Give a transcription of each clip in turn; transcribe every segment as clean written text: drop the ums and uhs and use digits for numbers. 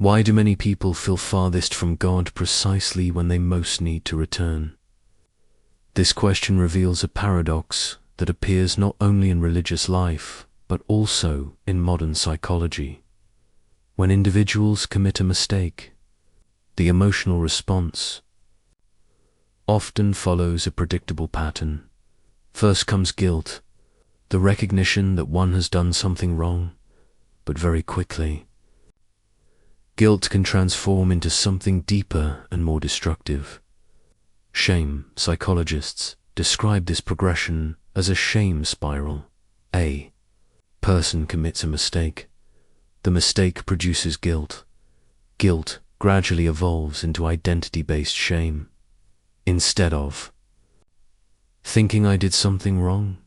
Why do many people feel farthest from God precisely when they most need to return? This question reveals a paradox that appears not only in religious life, but also in modern psychology. When individuals commit a mistake, the emotional response often follows a predictable pattern. First comes guilt, the recognition that one has done something wrong, but very quickly, guilt can transform into something deeper and more destructive. Shame. Psychologists describe this progression as a shame spiral. A person commits a mistake. The mistake produces guilt. Guilt gradually evolves into identity-based shame. Instead of thinking I did something wrong,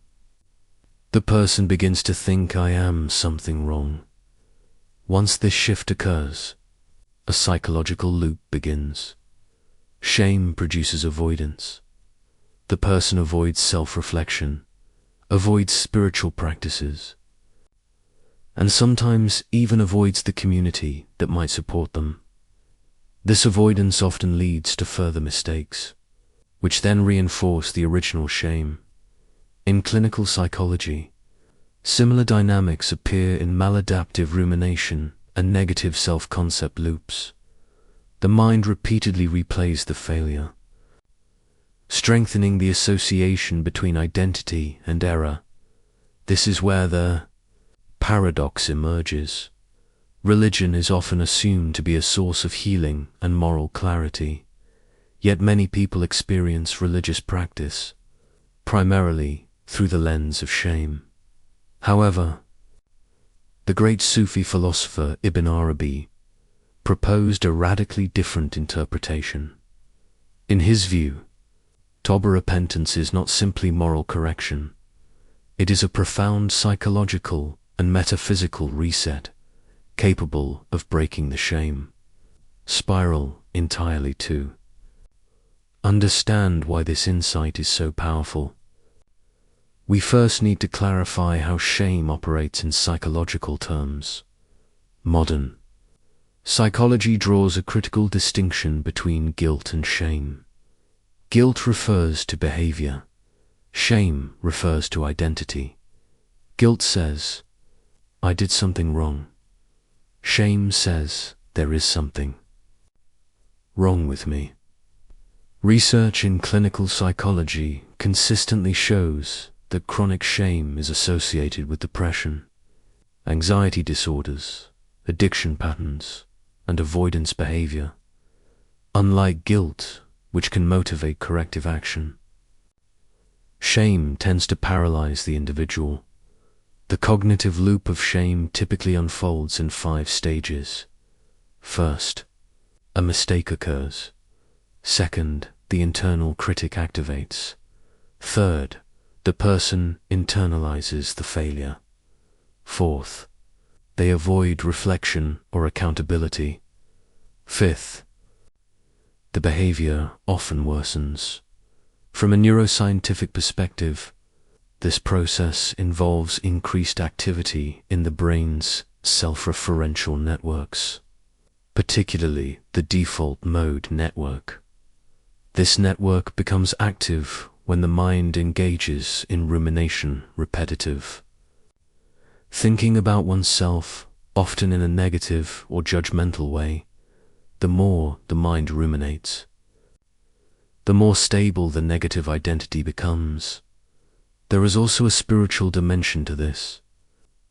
the person begins to think I am something wrong. Once this shift occurs, a psychological loop begins. Shame produces avoidance. The person avoids self-reflection, avoids spiritual practices, and sometimes even avoids the community that might support them. This avoidance often leads to further mistakes, which then reinforce the original shame. In clinical psychology, similar dynamics appear in maladaptive rumination and negative self-concept loops. The mind repeatedly replays the failure, strengthening the association between identity and error. This is where the paradox emerges. Religion is often assumed to be a source of healing and moral clarity, yet many people experience religious practice primarily through the lens of shame. However, the great Sufi philosopher Ibn Arabi proposed a radically different interpretation. In his view, Tawbah repentance is not simply moral correction. It is a profound psychological and metaphysical reset, capable of breaking the shame spiral entirely. To understand why this insight is so powerful, we first need to clarify how shame operates in psychological terms. Modern psychology draws a critical distinction between guilt and shame. Guilt refers to behavior. Shame refers to identity. Guilt says, I did something wrong. Shame says, there is something wrong with me. Research in clinical psychology consistently shows that chronic shame is associated with depression, anxiety disorders, addiction patterns, and avoidance behavior, unlike guilt, which can motivate corrective action. Shame tends to paralyze the individual. The cognitive loop of shame typically unfolds in 5 stages. First, a mistake occurs. Second, the internal critic activates. Third, the person internalizes the failure. Fourth, they avoid reflection or accountability. Fifth, the behavior often worsens. From a neuroscientific perspective, this process involves increased activity in the brain's self-referential networks, particularly the default mode network. This network becomes active when the mind engages in rumination, repetitive thinking about oneself, often in a negative or judgmental way. The more the mind ruminates, the more stable the negative identity becomes. There is also a spiritual dimension to this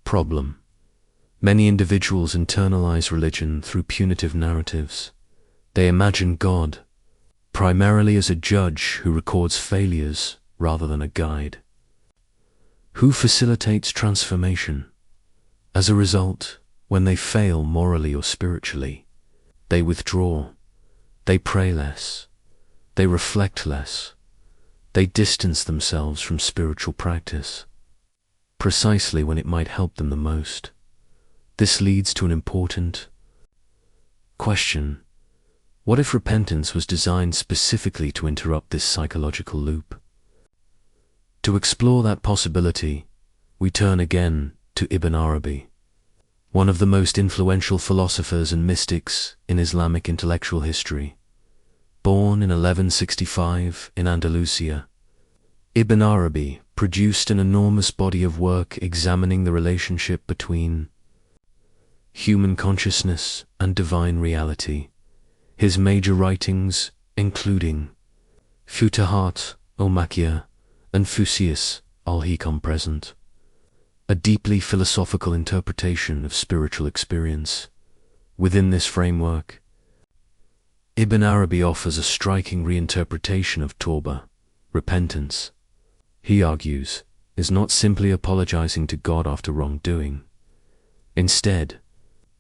problem. Many individuals internalize religion through punitive narratives. They imagine God primarily as a judge who records failures rather than a guide who facilitates transformation. As a result, when they fail morally or spiritually, they withdraw, they pray less, they reflect less, they distance themselves from spiritual practice, precisely when it might help them the most. This leads to an important question. What if repentance was designed specifically to interrupt this psychological loop? To explore that possibility, we turn again to Ibn Arabi. one of the most influential philosophers and mystics in Islamic intellectual history. Born in 1165 in Andalusia, Ibn Arabi produced an enormous body of work examining the relationship between human consciousness and divine reality. His major writings, including Futuhat, al-Makkiyya, and Futuhat, al-Hikam present, a deeply philosophical interpretation of spiritual experience. Within this framework, Ibn Arabi offers a striking reinterpretation of Tawbah, repentance. He argues, is not simply apologizing to God after wrongdoing. Instead,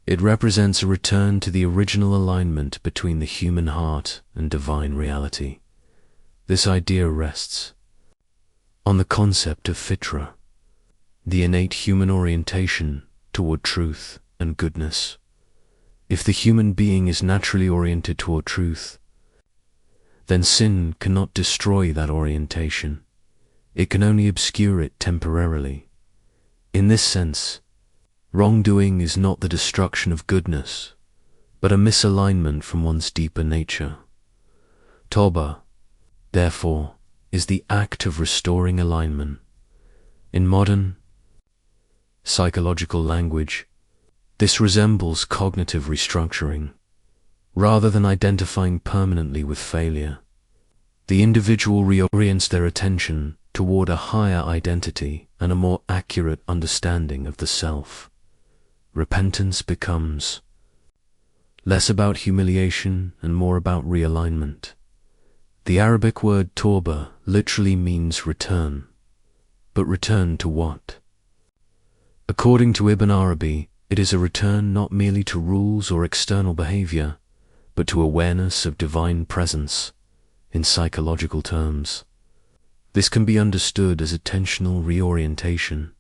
it represents a return to the original alignment between the human heart and divine reality. This idea rests on the concept of fitra, the innate human orientation toward truth and goodness. If the human being is naturally oriented toward truth, then sin cannot destroy that orientation. It can only obscure it temporarily. In this sense, wrongdoing is not the destruction of goodness, but a misalignment from one's deeper nature. Tawbah, therefore, is the act of restoring alignment. In modern psychological language, this resembles cognitive restructuring. Rather than identifying permanently with failure, the individual reorients their attention toward a higher identity and a more accurate understanding of the self. Repentance becomes less about humiliation and more about realignment. The Arabic word tawbah literally means return. But return to what? According to Ibn Arabi, it is a return not merely to rules or external behavior, but to awareness of divine presence. In psychological terms, this can be understood as attentional reorientation.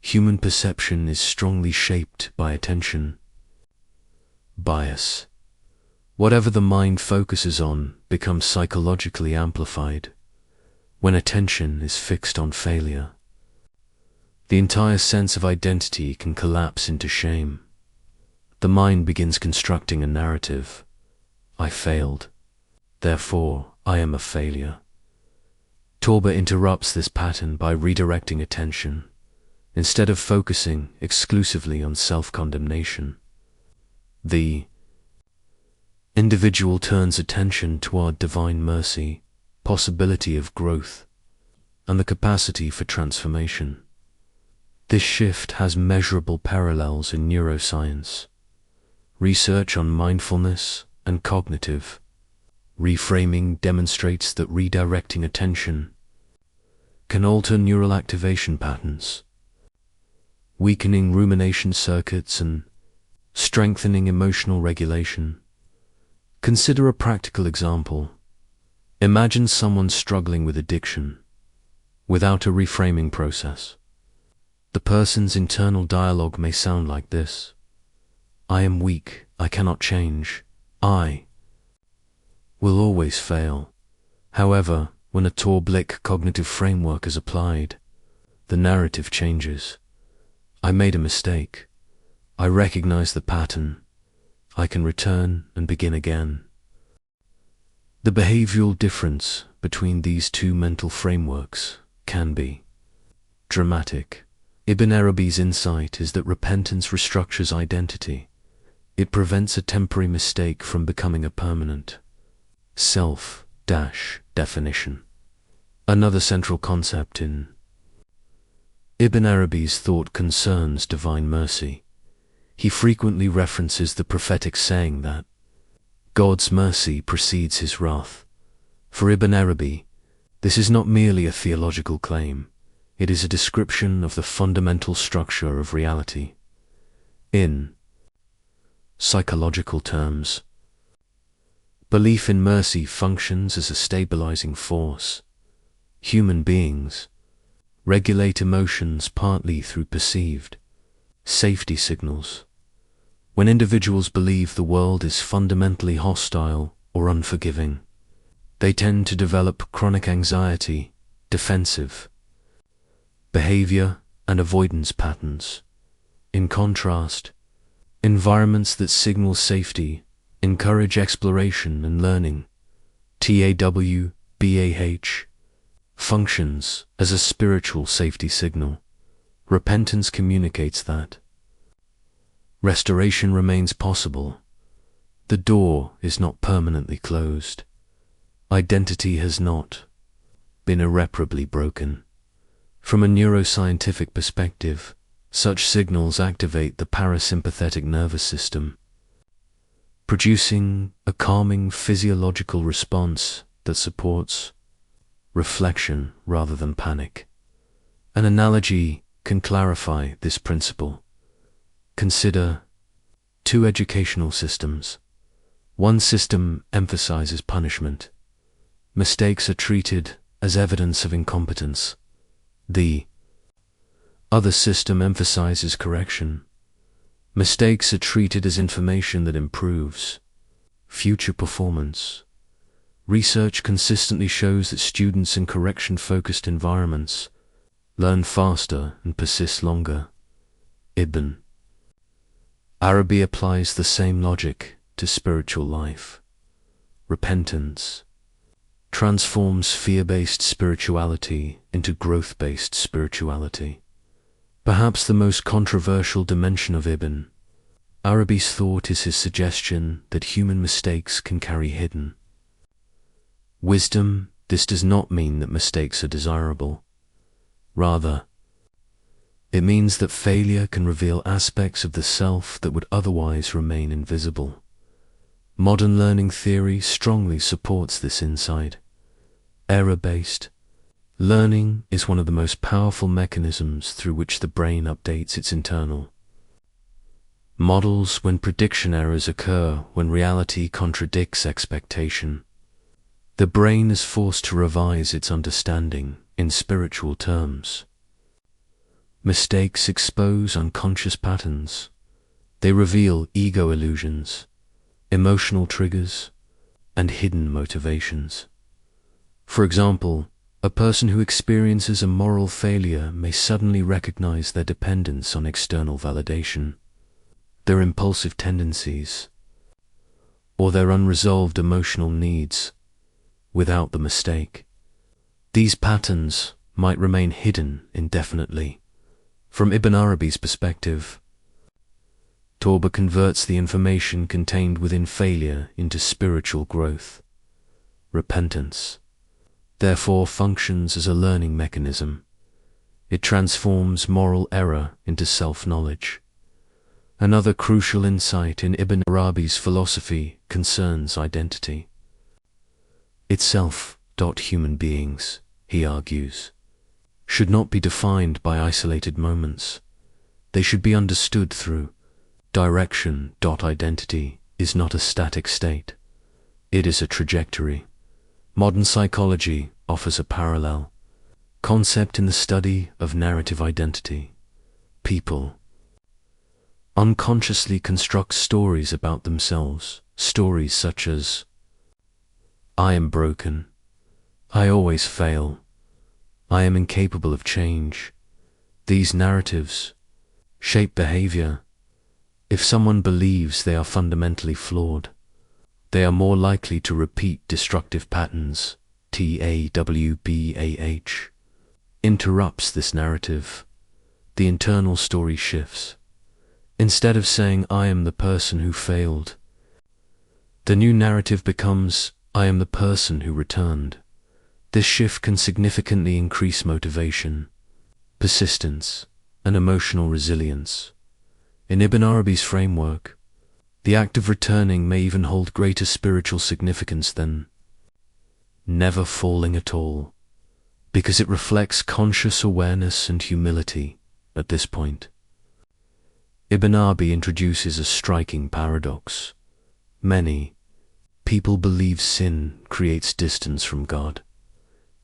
Human perception is strongly shaped by attention bias. Whatever the mind focuses on becomes psychologically amplified. When attention is fixed on failure, the entire sense of identity can collapse into shame. The mind begins constructing a narrative. I failed, therefore I am a failure. Tawbah interrupts this pattern by redirecting attention. Instead of focusing exclusively on self-condemnation, the individual turns attention toward divine mercy, possibility of growth, and the capacity for transformation. This shift has measurable parallels in neuroscience. Research on mindfulness and cognitive reframing demonstrates that redirecting attention can alter neural activation patterns, weakening rumination circuits and strengthening emotional regulation. Consider a practical example. Imagine someone struggling with addiction. Without a reframing process, the person's internal dialogue may sound like this: I am weak, I cannot change, I will always fail. However, when a Tawbah cognitive framework is applied, the narrative changes. I made a mistake. I recognize the pattern. I can return and begin again. The behavioral difference between these two mental frameworks can be dramatic. Ibn Arabi's insight is that repentance restructures identity. It prevents a temporary mistake from becoming a permanent self-definition. Another central concept in Ibn Arabi's thought concerns divine mercy. He frequently references the prophetic saying that God's mercy precedes his wrath. For Ibn Arabi, this is not merely a theological claim. It is a description of the fundamental structure of reality. In psychological terms, belief in mercy functions as a stabilizing force. Human beings regulate emotions partly through perceived safety signals. When individuals believe the world is fundamentally hostile or unforgiving, they tend to develop chronic anxiety, defensive behavior, and avoidance patterns. In contrast, Environments that signal safety, encourage exploration and learning. Tawbah functions as a spiritual safety signal. Repentance communicates that restoration remains possible. The door is not permanently closed. Identity has not been irreparably broken. From a neuroscientific perspective, such signals activate the parasympathetic nervous system, producing a calming physiological response that supports reflection rather than panic. An analogy can clarify this principle. Consider two educational systems. One system emphasizes punishment. Mistakes are treated as evidence of incompetence. The other system emphasizes correction. Mistakes are treated as information that improves future performance. Research consistently shows that students in correction-focused environments learn faster and persist longer. Ibn Arabi applies the same logic to spiritual life. Repentance transforms fear-based spirituality into growth-based spirituality. Perhaps the most controversial dimension of Ibn Arabi's thought is his suggestion that human mistakes can carry hidden wisdom. This does not mean that mistakes are desirable. Rather, it means that failure can reveal aspects of the self that would otherwise remain invisible. Modern learning theory strongly supports this insight. Error-based learning is one of the most powerful mechanisms through which the brain updates its internal models when prediction errors occur, when reality contradicts expectation. The brain is forced to revise its understanding in spiritual terms. Mistakes expose unconscious patterns. They reveal ego illusions, emotional triggers, and hidden motivations. For example, a person who experiences a moral failure may suddenly recognize their dependence on external validation, their impulsive tendencies, or their unresolved emotional needs without the mistake. These patterns might remain hidden indefinitely. From Ibn Arabi's perspective, Tawbah converts the information contained within failure into spiritual growth. Repentance, therefore, functions as a learning mechanism. It transforms moral error into self-knowledge. Another crucial insight in Ibn Arabi's philosophy concerns identity itself. Human beings, he argues, should not be defined by isolated moments. They should be understood through direction. Identity is not a static state. It is a trajectory. Modern psychology offers a parallel concept in the study of narrative identity. People unconsciously construct stories about themselves, stories such as, "I am broken," "I always fail," "I am incapable of change." These narratives shape behavior. If someone believes they are fundamentally flawed, they are more likely to repeat destructive patterns. Tawbah interrupts this narrative. The internal story shifts. Instead of saying, "I am the person who failed," the new narrative becomes, "I am the person who returned." This shift can significantly increase motivation, persistence, and emotional resilience. In Ibn Arabi's framework, the act of returning may even hold greater spiritual significance than never falling at all, because it reflects conscious awareness and humility at this point. Ibn Arabi introduces a striking paradox. Many people believe sin creates distance from God.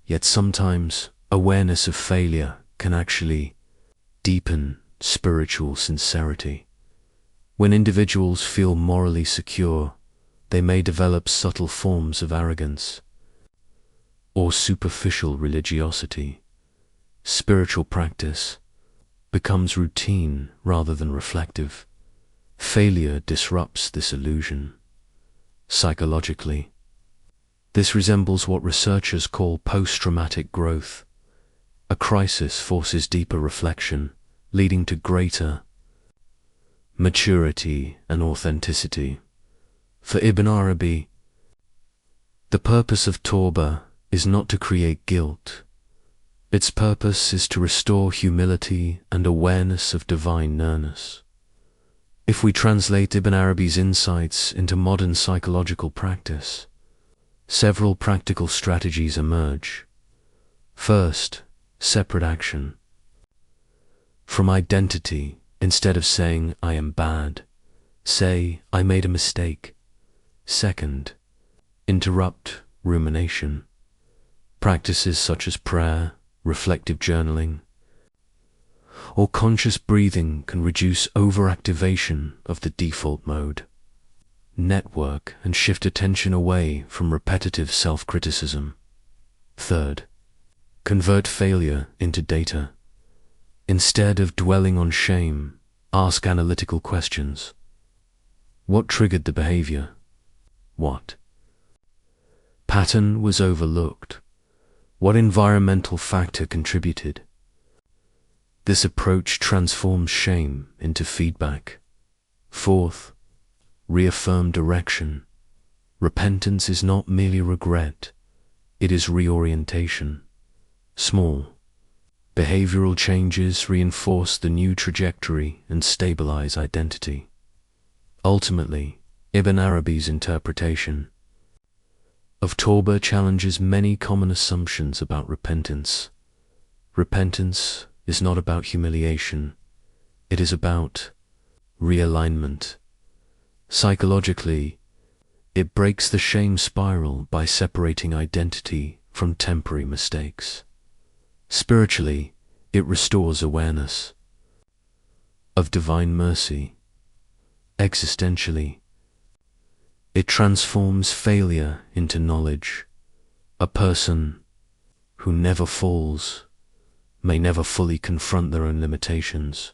Yet sometimes awareness of failure can actually deepen spiritual sincerity. When individuals feel morally secure, they may develop subtle forms of arrogance or superficial religiosity. Spiritual practice becomes routine rather than reflective. Failure disrupts this illusion. Psychologically, this resembles what researchers call post-traumatic growth. A crisis forces deeper reflection, leading to greater maturity and authenticity. For Ibn Arabi, the purpose of Tawbah is not to create guilt. Its purpose is to restore humility and awareness of divine nearness. If we translate Ibn Arabi's insights into modern psychological practice, several practical strategies emerge. First, separate action. From identity, instead of saying, "I am bad," say, "I made a mistake." Second, interrupt rumination. Practices such as prayer, reflective journaling, or conscious breathing can reduce overactivation of the default mode. Network and shift attention away from repetitive self-criticism. Third, convert failure into data. Instead of dwelling on shame, ask analytical questions. What triggered the behavior? What pattern was overlooked? What environmental factor contributed? This approach transforms shame into feedback. Fourth, reaffirm direction. Repentance is not merely regret, it is reorientation. Small, behavioral changes reinforce the new trajectory and stabilize identity. Ultimately, Ibn Arabi's interpretation of Tawbah challenges many common assumptions about repentance. Repentance is not about humiliation, it is about realignment. Psychologically, it breaks the shame spiral by separating identity from temporary mistakes. Spiritually, it restores awareness of divine mercy. Existentially, it transforms failure into knowledge. A person who never falls may never fully confront their own limitations,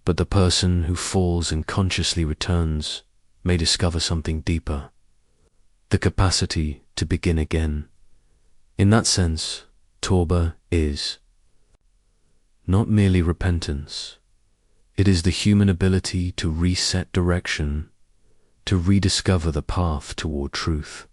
but the person who falls and consciously returns may discover something deeper, the capacity to begin again. In that sense, Tawbah is not merely repentance, it is the human ability to reset direction, to rediscover the path toward truth.